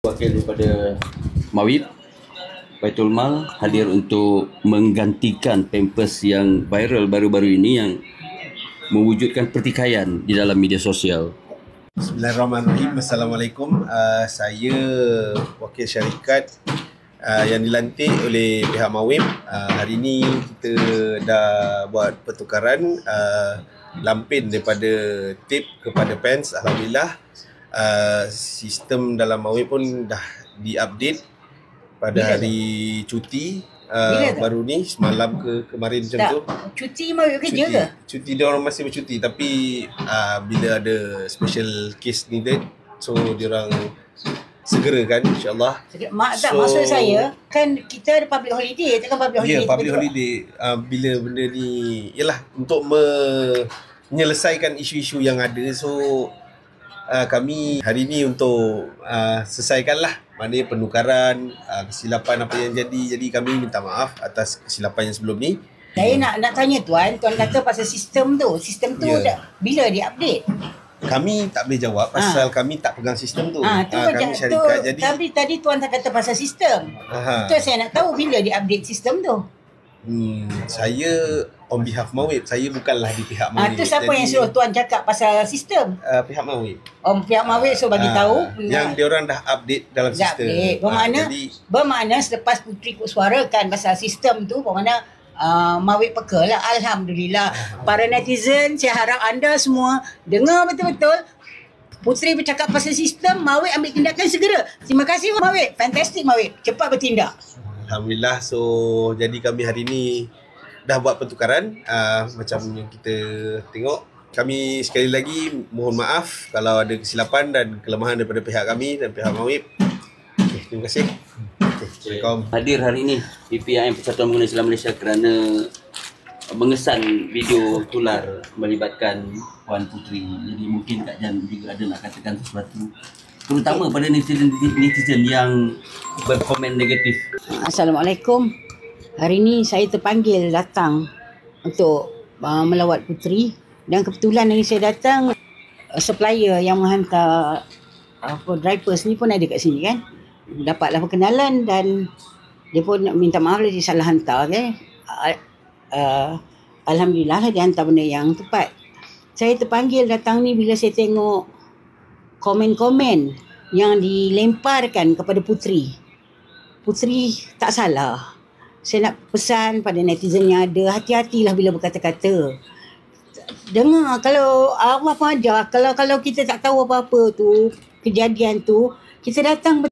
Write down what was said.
Wakil daripada Mawib Baitul Mal hadir untuk menggantikan pampers yang viral baru-baru ini yang mewujudkan pertikaian di dalam media sosial. Bismillahirrahmanirrahim. Assalamualaikum. Saya wakil syarikat yang dilantik oleh pihak Mawib. Hari ini kita dah buat pertukaran lampin daripada tip kepada pants. Alhamdulillah, sistem dalam Mawib pun dah diupdate pada hari cuti baru ni, semalam ke kemarin macam tu. Cuti Mawib kerja ke? Cuti dia orang masih bercuti, tapi bila ada special case needed, so dia orang segerakan, insyaAllah. Maksud saya kan kita ada public holiday, takkan public holiday. Ya, public holiday. Bila benda ni ialah untuk menyelesaikan isu-isu yang ada, so kami hari ni untuk selesaikanlah, maknanya penukaran, kesilapan apa yang jadi. Jadi kami minta maaf atas kesilapan yang sebelum ni. Saya nak tanya Tuan kata pasal sistem tu bila dia update? Kami tak boleh jawab pasal kami tak pegang sistem tu. Kami syarikat, jadi tapi tadi Tuan tak kata pasal sistem. Itu saya nak tahu bila dia update sistem tu. Saya on behalf Mawib, saya bukanlah di pihak Mawib. Itu siapa yang suruh Tuan cakap pasal sistem? Pihak Mawib. Pihak Mawib so bagi tahu yang diorang dah update dalam sistem. Bermakna selepas Puteri suarakan pasal sistem tu, bermakna Mawib peka lah. Alhamdulillah. Para netizen, saya harap anda semua dengar betul-betul. Puteri bercakap pasal sistem, Mawib ambil tindakan segera. Terima kasih Mawib. Fantastik Mawib. Cepat bertindak. Alhamdulillah. So jadi kami hari ni dah buat pertukaran macam yang kita tengok. Kami sekali lagi mohon maaf kalau ada kesilapan dan kelemahan daripada pihak kami dan pihak Mawib. Terima kasih. Assalamualaikum. Hadir hari ini PPIM Persatuan Pengguna Islam Malaysia kerana mengesan video tular melibatkan Puan Puteri. Jadi mungkin Kak Jan juga ada nak katakan sesuatu, terutama pada netizen yang berkomen negatif. Assalamualaikum. Hari ini saya terpanggil datang untuk melawat Puteri, dan kebetulan hari saya datang, supplier yang menghantar drivers ni pun ada kat sini kan. Dapatlah perkenalan dan dia pun minta maaf dia salah hantar kan. Alhamdulillah lah dia hantar benda yang tepat. Saya terpanggil datang ni bila saya tengok komen-komen yang dilemparkan kepada Puteri. Puteri tak salah. Saya nak pesan pada netizen yang ada, hati-hatilah bila berkata-kata. Dengar, kalau Allah pun ajar, kalau kita tak tahu apa-apa tu, kejadian tu, kita datang